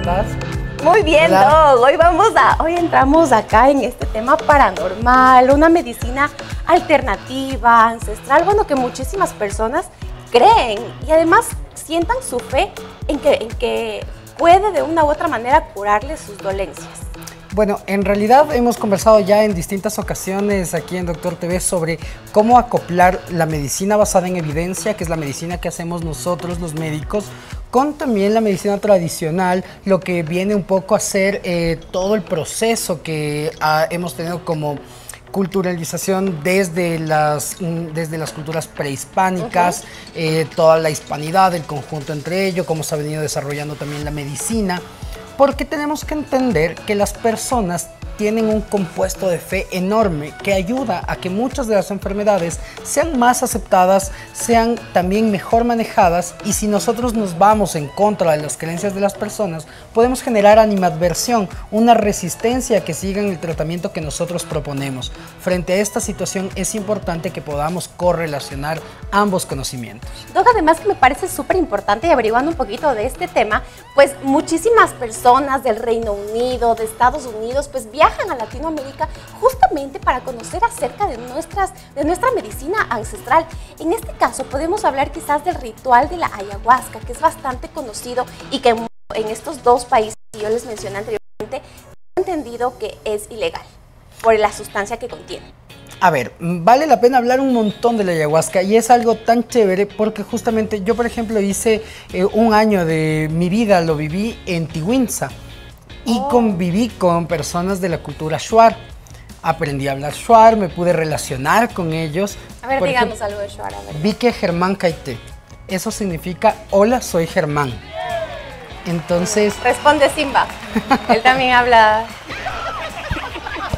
estás? Muy bien, Doc. Hoy entramos acá en este tema paranormal, una medicina alternativa, ancestral, bueno, que muchísimas personas creen y además sientan su fe en que puede de una u otra manera curarles sus dolencias. Bueno, en realidad hemos conversado ya en distintas ocasiones aquí en Doctor TV sobre cómo acoplar la medicina basada en evidencia, que es la medicina que hacemos nosotros los médicos, con también la medicina tradicional, lo que viene un poco a ser todo el proceso que hemos tenido como culturalización desde las culturas prehispánicas, toda la hispanidad, el conjunto entre ellos, cómo se ha venido desarrollando también la medicina. Porque tenemos que entender que las personas tienen un compuesto de fe enorme que ayuda a que muchas de las enfermedades sean más aceptadas, sean también mejor manejadas, y si nosotros nos vamos en contra de las creencias de las personas, podemos generar animadversión, una resistencia que sigan el tratamiento que nosotros proponemos. Frente a esta situación es importante que podamos correlacionar ambos conocimientos. Doc, además que me parece súper importante, y averiguando un poquito de este tema, pues muchísimas personas del Reino Unido, de Estados Unidos, pues viajan a Latinoamérica justamente para conocer acerca de nuestra medicina ancestral. En este caso podemos hablar quizás del ritual de la ayahuasca, que es bastante conocido y que en estos dos países que yo les mencioné anteriormente, he entendido que es ilegal por la sustancia que contiene. A ver, vale la pena hablar un montón de la ayahuasca y es algo tan chévere porque justamente yo, por ejemplo, hice un año de mi vida, lo viví en Tiwinsa y conviví con personas de la cultura Shuar. Aprendí a hablar Shuar, me pude relacionar con ellos. A ver, díganos algo de Shuar. Vike Germán Kaite. Eso significa, hola, soy Germán. Entonces... Responde Simba. Él también habla...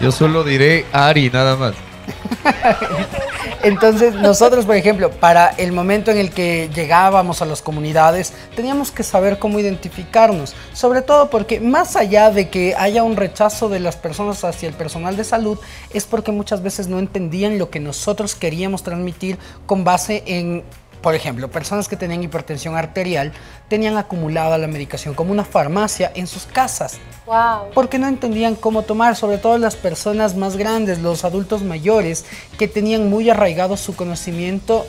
Yo solo diré Ari, nada más. Entonces nosotros, por ejemplo, para el momento en el que llegábamos a las comunidades, teníamos que saber cómo identificarnos, sobre todo porque más allá de que haya un rechazo de las personas hacia el personal de salud, es porque muchas veces no entendían lo que nosotros queríamos transmitir con base en... Por ejemplo, personas que tenían hipertensión arterial tenían acumulada la medicación como una farmacia en sus casas. Wow. Porque no entendían cómo tomar, sobre todo las personas más grandes, los adultos mayores, que tenían muy arraigado su conocimiento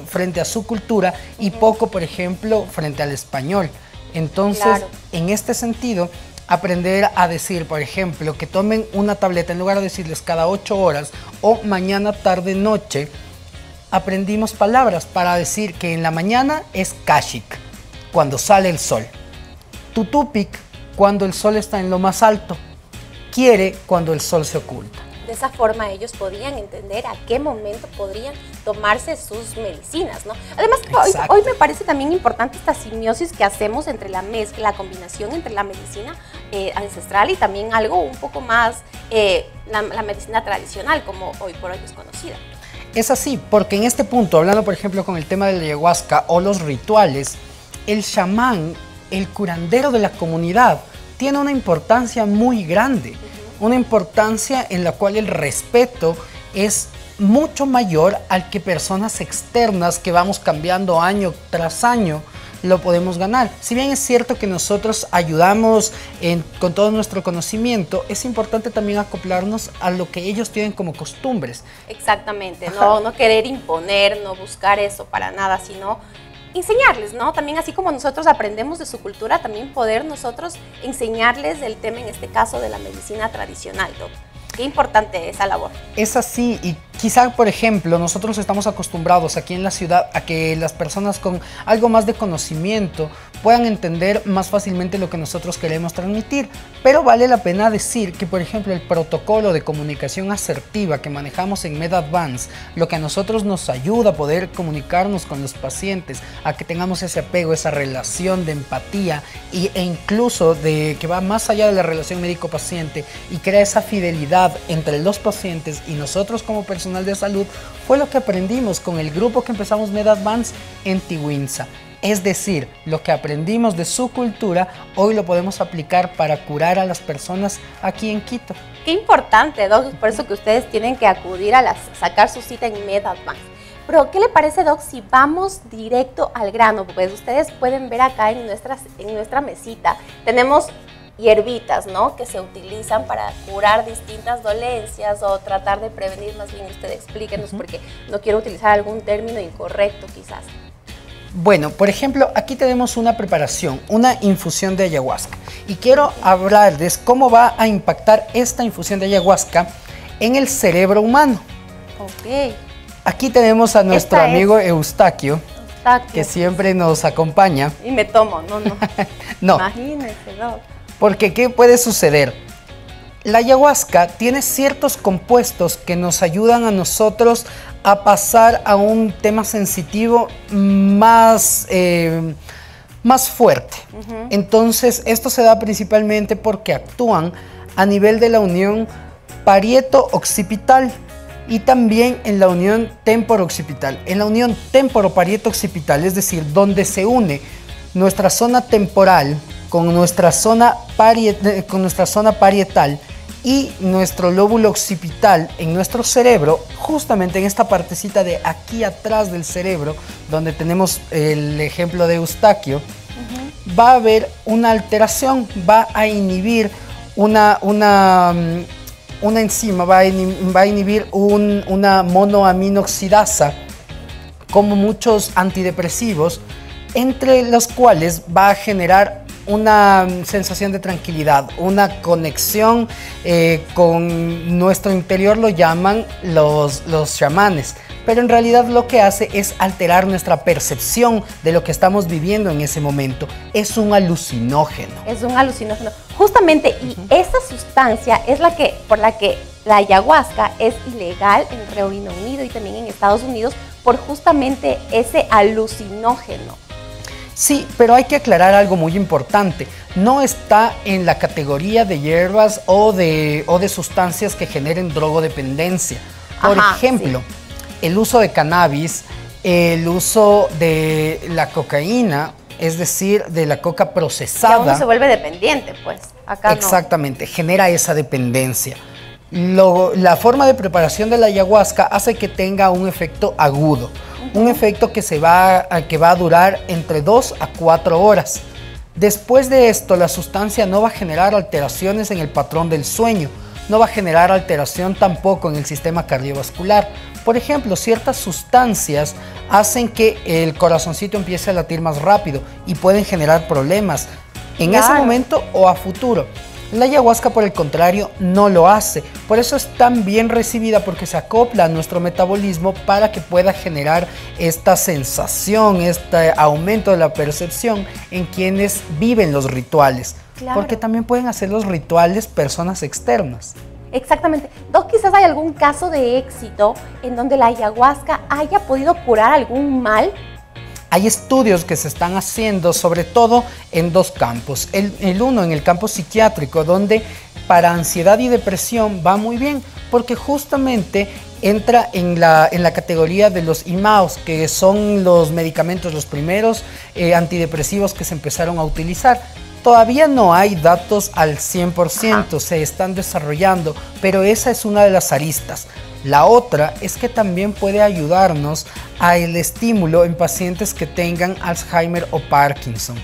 frente a su cultura y poco, por ejemplo, frente al español. Entonces, claro, en este sentido, aprender a decir, por ejemplo, que tomen una tableta en lugar de decirles cada 8 horas o mañana, tarde, noche. Aprendimos palabras para decir que en la mañana es Kashik, cuando sale el sol. Tutupik, cuando el sol está en lo más alto. Quiere, cuando el sol se oculta. De esa forma ellos podían entender a qué momento podrían tomarse sus medicinas, ¿no? Además, hoy me parece también importante esta simbiosis que hacemos entre la mezcla, la combinación entre la medicina ancestral y también algo un poco más, la medicina tradicional, como hoy por hoy es conocida. Es así, porque en este punto, hablando por ejemplo con el tema de la ayahuasca o los rituales, el chamán, el curandero de la comunidad, tiene una importancia muy grande, una importancia en la cual el respeto es mucho mayor al que personas externas que vamos cambiando año tras año lo podemos ganar. Si bien es cierto que nosotros ayudamos con todo nuestro conocimiento, es importante también acoplarnos a lo que ellos tienen como costumbres. Exactamente, no querer imponer, no buscar eso para nada, sino enseñarles, ¿no? También así como nosotros aprendemos de su cultura, también poder nosotros enseñarles del tema, en este caso, de la medicina tradicional, ¿no? Qué importante esa labor. Es así, y quizá, por ejemplo, nosotros estamos acostumbrados aquí en la ciudad a que las personas con algo más de conocimiento puedan entender más fácilmente lo que nosotros queremos transmitir, pero vale la pena decir que, por ejemplo, el protocolo de comunicación asertiva que manejamos en MedAdvance, lo que a nosotros nos ayuda a poder comunicarnos con los pacientes, a que tengamos ese apego, esa relación de empatía e incluso de que va más allá de la relación médico-paciente y crea esa fidelidad entre los pacientes y nosotros como personal de salud, fue lo que aprendimos con el grupo que empezamos MedAdvance en Tiwinsa. Es decir, lo que aprendimos de su cultura, hoy lo podemos aplicar para curar a las personas aquí en Quito. Qué importante, Doc, por eso que ustedes tienen que acudir a sacar su cita en MedAdvance. Pero, ¿qué le parece, Doc, si vamos directo al grano? Pues ustedes pueden ver acá en nuestra mesita, tenemos hierbitas, ¿no? Que se utilizan para curar distintas dolencias o tratar de prevenir, más bien usted explíquenos, porque no quiero utilizar algún término incorrecto quizás. Bueno, por ejemplo, aquí tenemos una preparación, una infusión de ayahuasca. Y quiero hablarles cómo va a impactar esta infusión de ayahuasca en el cerebro humano. Ok. Aquí tenemos a nuestro amigo Eustaquio, que siempre nos acompaña. Y me tomo, no. No. Imagínese, Doc. Porque, ¿qué puede suceder? La ayahuasca tiene ciertos compuestos que nos ayudan a nosotros a pasar a un tema sensitivo más fuerte. Entonces, esto se da principalmente porque actúan a nivel de la unión parieto-occipital y también en la unión temporo-occipital. En la unión temporo-parieto-occipital, es decir, donde se une nuestra zona temporal con nuestra zona parietal y nuestro lóbulo occipital en nuestro cerebro, justamente en esta partecita de aquí atrás del cerebro, donde tenemos el ejemplo de Eustaquio, va a haber una alteración, va a inhibir una enzima, va a inhibir una monoaminoxidasa, como muchos antidepresivos, entre los cuales va a generar una sensación de tranquilidad, una conexión con nuestro interior, lo llaman los chamanes, pero en realidad lo que hace es alterar nuestra percepción de lo que estamos viviendo en ese momento. Es un alucinógeno. Es un alucinógeno. Justamente, y esta sustancia es por la que la ayahuasca es ilegal en Reino Unido y también en Estados Unidos por justamente ese alucinógeno. Sí, pero hay que aclarar algo muy importante. No está en la categoría de hierbas o de sustancias que generen drogodependencia. Por ejemplo, el uso de cannabis, el uso de la cocaína, es decir, de la coca procesada. Y uno se vuelve dependiente, pues. Acá exactamente, genera esa dependencia. La forma de preparación de la ayahuasca hace que tenga un efecto agudo. Un efecto que va a durar entre 2 a 4 horas. Después de esto, la sustancia no va a generar alteraciones en el patrón del sueño, no va a generar alteración tampoco en el sistema cardiovascular. Por ejemplo, ciertas sustancias hacen que el corazoncito empiece a latir más rápido y pueden generar problemas en ese momento o a futuro. La ayahuasca, por el contrario, no lo hace. Por eso es tan bien recibida, porque se acopla a nuestro metabolismo para que pueda generar esta sensación, este aumento de la percepción en quienes viven los rituales. Claro. Porque también pueden hacer los rituales personas externas. Exactamente. Doc, quizás hay algún caso de éxito en donde la ayahuasca haya podido curar algún mal. Hay estudios que se están haciendo, sobre todo en dos campos. El uno en el campo psiquiátrico, donde para ansiedad y depresión va muy bien, porque justamente entra en la categoría de los IMAOs, que son los medicamentos, los primeros antidepresivos que se empezaron a utilizar. Todavía no hay datos al 100%, se están desarrollando, pero esa es una de las aristas. La otra es que también puede ayudarnos al estímulo en pacientes que tengan Alzheimer o Parkinson.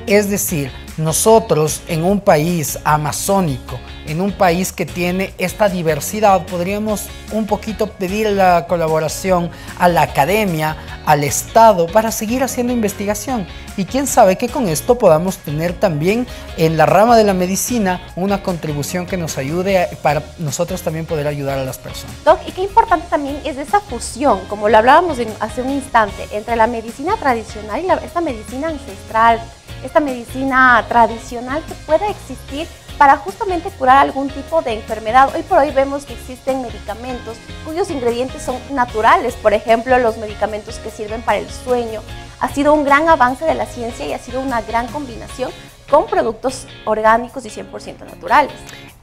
Es decir, nosotros en un país amazónico, en un país que tiene esta diversidad, podríamos un poquito pedir la colaboración a la academia, al Estado, para seguir haciendo investigación. Y quién sabe que con esto podamos tener también en la rama de la medicina una contribución que nos ayude para nosotros también poder ayudar a las personas. Doc, y qué importante también es esa fusión, como lo hablábamos hace un instante, entre la medicina tradicional y esta medicina ancestral, esta medicina tradicional que pueda existir para justamente curar algún tipo de enfermedad. Hoy por hoy vemos que existen medicamentos cuyos ingredientes son naturales, por ejemplo, los medicamentos que sirven para el sueño. Ha sido un gran avance de la ciencia y ha sido una gran combinación con productos orgánicos y 100% naturales.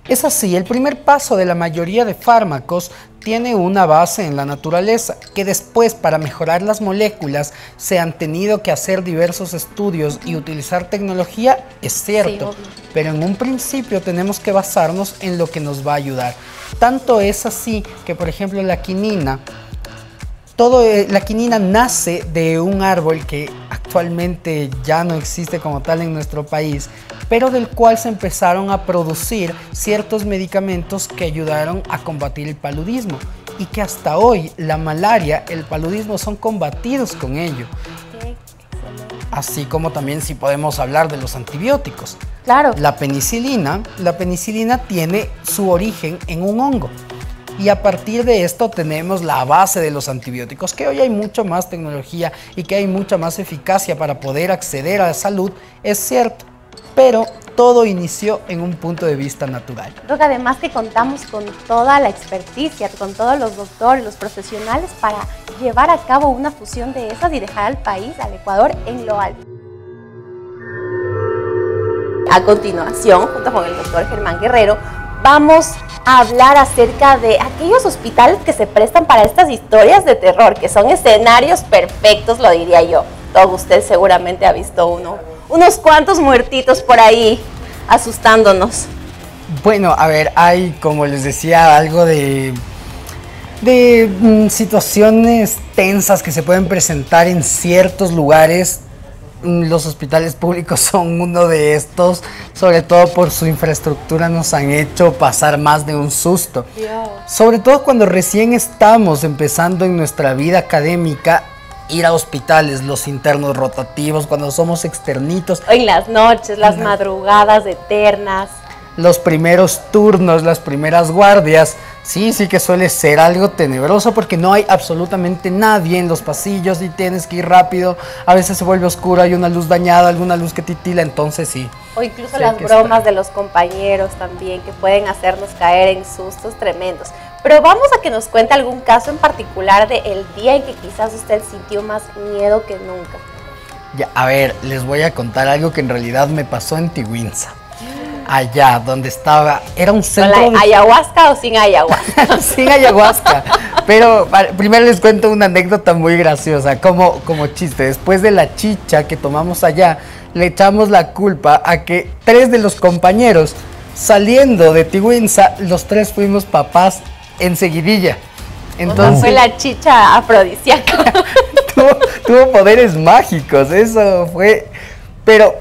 Es así, el primer paso de la mayoría de fármacos tiene una base en la naturaleza, que después, para mejorar las moléculas, se han tenido que hacer diversos estudios y utilizar tecnología, es cierto, sí, pero en un principio tenemos que basarnos en lo que nos va a ayudar. Tanto es así que, por ejemplo, la quinina La quinina nace de un árbol que actualmente ya no existe como tal en nuestro país, pero del cual se empezaron a producir ciertos medicamentos que ayudaron a combatir el paludismo y que hasta hoy la malaria, el paludismo son combatidos con ello. Así como también si podemos hablar de los antibióticos. Claro. La penicilina tiene su origen en un hongo. Y a partir de esto tenemos la base de los antibióticos, que hoy hay mucho más tecnología y que hay mucha más eficacia para poder acceder a la salud, es cierto, pero todo inició en un punto de vista natural. Creo que además que contamos con toda la experticia, con todos los doctores, los profesionales para llevar a cabo una fusión de esas y dejar al país, al Ecuador, en lo alto. A continuación, junto con el doctor Germán Guerrero, vamos a hablar acerca de aquellos hospitales que se prestan para estas historias de terror, que son escenarios perfectos, lo diría yo. Todo usted seguramente ha visto unos cuantos muertitos por ahí asustándonos. Bueno, a ver, hay, como les decía, algo de situaciones tensas que se pueden presentar en ciertos lugares. Los hospitales públicos son uno de estos, sobre todo por su infraestructura nos han hecho pasar más de un susto. Dios. Sobre todo cuando recién estamos empezando en nuestra vida académica, ir a hospitales, los internos rotativos, cuando somos externitos. En las noches, las madrugadas eternas. Los primeros turnos, las primeras guardias, sí que suele ser algo tenebroso porque no hay absolutamente nadie en los pasillos y tienes que ir rápido. A veces se vuelve oscuro, hay una luz dañada, alguna luz que titila, entonces sí. O incluso sí, las bromas de los compañeros también, que pueden hacernos caer en sustos tremendos. Pero vamos a que nos cuente algún caso en particular del día en que quizás usted sintió más miedo que nunca. Ya, a ver, les voy a contar algo que en realidad me pasó en Tiguinza. Allá donde estaba, era un centro... ¿Con la ayahuasca o sin ayahuasca? Sin ayahuasca, pero primero les cuento una anécdota muy graciosa, como chiste. Después de la chicha que tomamos allá, le echamos la culpa a que 3 de los compañeros, saliendo de Tiguinza, los 3 fuimos papás enseguidilla. Entonces, fue la chicha afrodisíaca. tuvo poderes mágicos, eso fue... Pero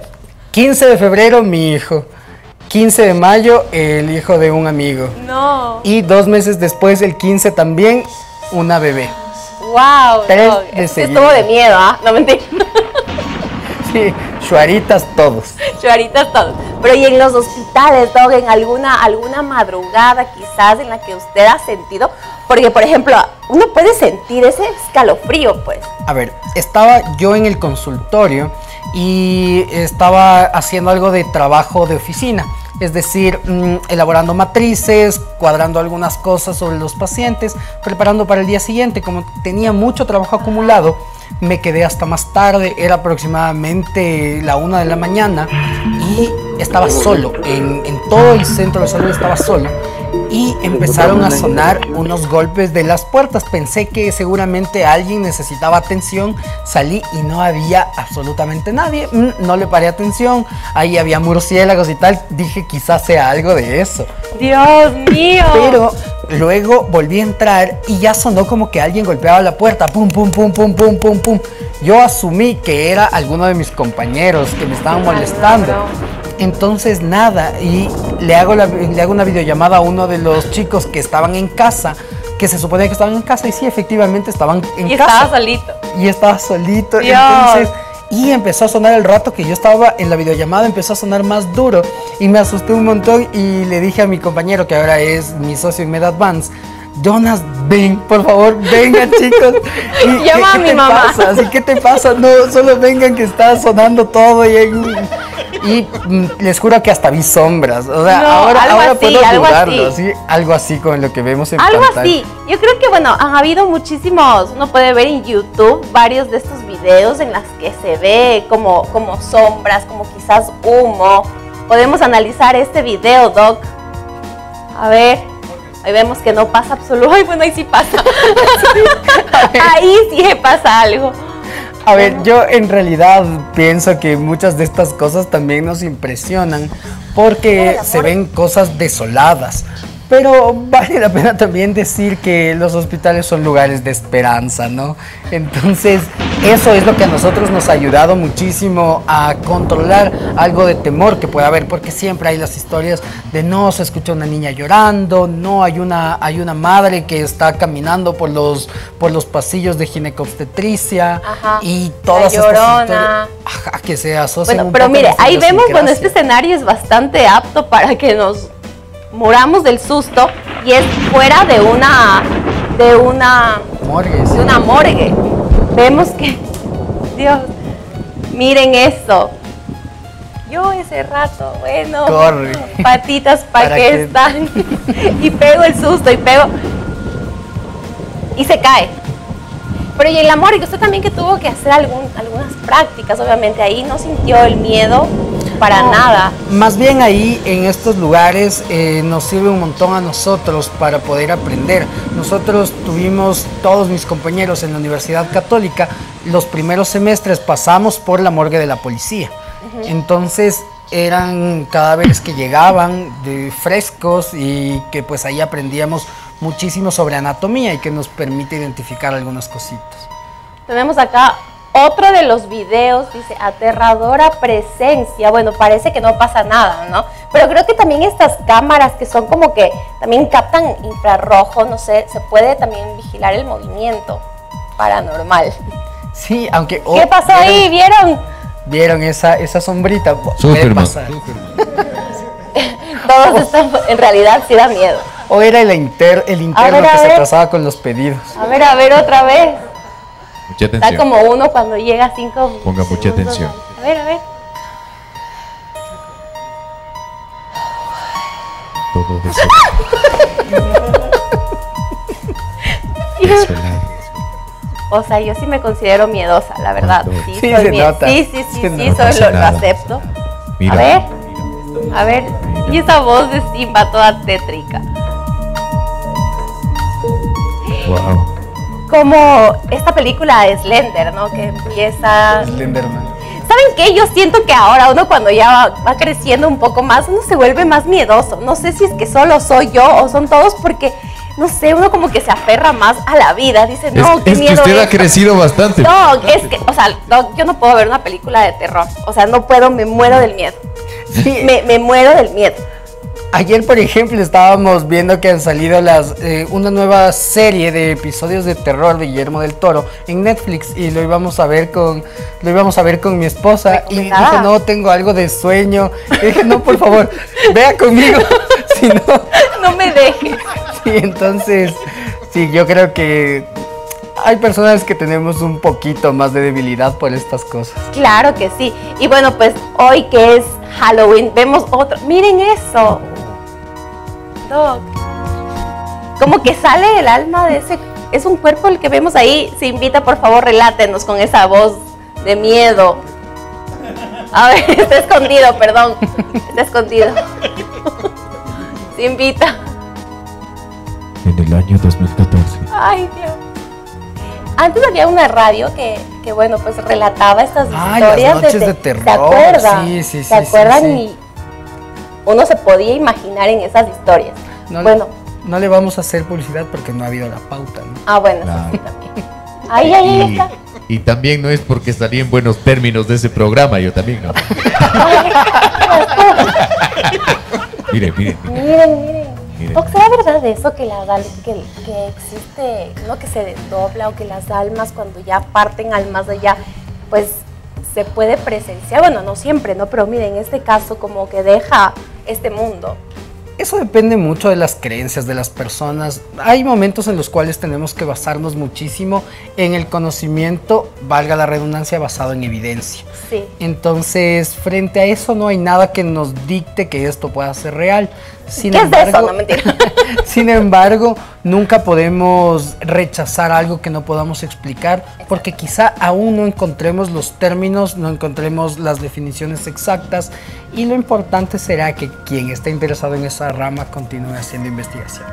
15 de febrero mi hijo, 15 de mayo el hijo de un amigo. No. Y 2 meses después, el 15 también, una bebé. Wow. 3 no, de seguida. estuvo de miedo, ¿ah? No mentira. Sí, chuaritas todos. Chuaritas todos. Pero y en los hospitales, Doc, en alguna madrugada quizás en la que usted ha sentido, porque por ejemplo, uno puede sentir ese escalofrío, pues. A ver, estaba yo en el consultorio y estaba haciendo algo de trabajo de oficina, es decir, elaborando matrices, cuadrando algunas cosas sobre los pacientes, preparando para el día siguiente. Como tenía mucho trabajo acumulado, me quedé hasta más tarde, era aproximadamente la 1 de la mañana y estaba solo, en todo el centro de salud estaba solo. Y empezaron a sonar unos golpes de las puertas. Pensé que seguramente alguien necesitaba atención. Salí y no había absolutamente nadie. No le paré atención. Ahí había murciélagos y tal. Dije quizás sea algo de eso. Dios mío. Pero luego volví a entrar y ya sonó como que alguien golpeaba la puerta. Pum, pum, pum, pum, pum, pum, pum. Yo asumí que era alguno de mis compañeros que me estaban molestando. Entonces nada, y le hago una videollamada a uno de los chicos que estaban en casa, que se suponía que estaban en casa, y sí, efectivamente estaban en casa. Estaba solito. Y estaba solito. Dios. Entonces, y empezó a sonar el rato que yo estaba en la videollamada, empezó a sonar más duro y me asusté un montón y le dije a mi compañero, que ahora es mi socio en MedAdvance: Jonas, ven, por favor, vengan chicos. Llama a mi mamá. Pasa? Así, ¿qué te pasa? No, solo vengan que está sonando todo y les juro que hasta vi sombras. O sea, No, ahora así, puedo algo dudarlo, así. ¿sí? Algo así con lo que vemos en Algo pantalla. así. Yo creo que, bueno, han habido muchísimos, uno puede ver en YouTube varios de estos videos en las que se ve como sombras, como quizás humo. Podemos analizar este video, Doc. A ver, ahí vemos que no pasa absolutamente. Ay, bueno, ahí sí pasa. Ahí sí pasa algo. A ver, yo en realidad pienso que muchas de estas cosas también nos impresionan porque se ven cosas desoladas. Pero vale la pena también decir que los hospitales son lugares de esperanza, ¿no? Entonces, eso es lo que a nosotros nos ha ayudado muchísimo a controlar algo de temor que pueda haber, porque siempre hay las historias de no se escucha una niña llorando, no hay una madre que está caminando por los pasillos de ginecobstetricia. Ajá, y todas la estas Llorona. historias, ajá, que se asocian Bueno, un pero poco a mire, nuestra ahí vemos, bueno, idiosincrasia. este escenario es bastante apto para que nos muramos del susto y es fuera de una Morgue, sí. de una morgue. Vemos que, Dios, miren eso. Yo ese rato, bueno, Corre. patitas para ¿Para qué qué? están. Y pego el susto y pego y se cae. Pero y en la morgue, usted también que tuvo que hacer algunas prácticas, obviamente ahí no sintió el miedo para No, nada. Más bien ahí en estos lugares nos sirve un montón a nosotros para poder aprender. Nosotros tuvimos, todos mis compañeros en la Universidad Católica, los primeros semestres pasamos por la morgue de la policía. Entonces eran cadáveres que llegaban de frescos y que pues ahí aprendíamos muchísimo sobre anatomía y que nos permite identificar algunas cositas. Tenemos acá otro de los videos, dice, aterradora presencia. Bueno, parece que no pasa nada, ¿no? Pero creo que también estas cámaras que son como que también captan infrarrojo, no sé, se puede también vigilar el movimiento paranormal. Sí, aunque... ¿Qué pasó ahí? ¿Vieron? ¿Vieron esa sombrita? Puede Superman. pasar. Todos están, en realidad sí da miedo. O era el interno ver, que se ver. atrasaba con los pedidos. A ver otra vez. Mucha Está atención. como uno cuando llega a 5 Ponga mucha segundos. atención. A ver. Todo desvelado. O sea, yo sí me considero miedosa, la verdad. Ah, Sí, sí, soy se mie- nota. Sí, Se sí, nota. soy, No pasa lo nada. acepto. Mira. A ver. Y esa voz de Simba toda tétrica. Wow. Como esta película de Slender, ¿no? Que empieza... Slenderman. ¿Saben qué? Yo siento que ahora uno cuando ya va creciendo un poco más, uno se vuelve más miedoso. No sé si es que solo soy yo o son todos porque, no sé, uno como que se aferra más a la vida. Dice, no, qué es que miedo usted ha esto. crecido bastante. No, es que, o sea, no, yo no puedo ver una película de terror. O sea, no puedo, me muero del miedo. Sí. Me muero del miedo. Ayer, por ejemplo, estábamos viendo que han salido una nueva serie de episodios de terror de Guillermo del Toro en Netflix y lo íbamos a ver con mi esposa y dije, Recomendada. no, tengo algo de sueño. Y dije, no, por favor, vea conmigo. Si no, No me dejes. sí, entonces, sí, yo creo que hay personas que tenemos un poquito más de debilidad por estas cosas. Claro que sí. Y bueno, pues hoy que es Halloween, vemos otro. Miren eso. Doc. Como que sale el alma de ese. Es un cuerpo el que vemos ahí. Se invita, por favor, relátenos con esa voz de miedo. A ver, está escondido, perdón. Está escondido. Se invita. En el año 2014. Ay, Dios. Antes había una radio que bueno, pues relataba estas Ay, historias. las noches de terror. ¿Se acuerdan? Sí, sí, ¿Se sí, acuerdan? sí, sí. Y uno se podía imaginar en esas historias. No, Bueno, no le vamos a hacer publicidad porque no ha habido la pauta, ¿no? bueno, eso Claro. sí también. Ahí Y, está. y también no es porque salí en buenos términos de ese programa, yo también no. Miren. Miren. Miren. ¿O será verdad eso que que existe, no que se desdobla o que las almas cuando ya parten al más allá, pues se puede presenciar? Bueno, no siempre, ¿no? Pero miren, en este caso como que deja este mundo. Eso depende mucho de las creencias de las personas. Hay momentos en los cuales tenemos que basarnos muchísimo en el conocimiento, valga la redundancia, basado en evidencia. Sí. Entonces, frente a eso no hay nada que nos dicte que esto pueda ser real. Sin ¿Qué es embargo, eso? No, mentira. Sin embargo, nunca podemos rechazar algo que no podamos explicar porque quizá aún no encontremos los términos, no encontremos las definiciones exactas y lo importante será que quien esté interesado en esa rama continúe haciendo investigación.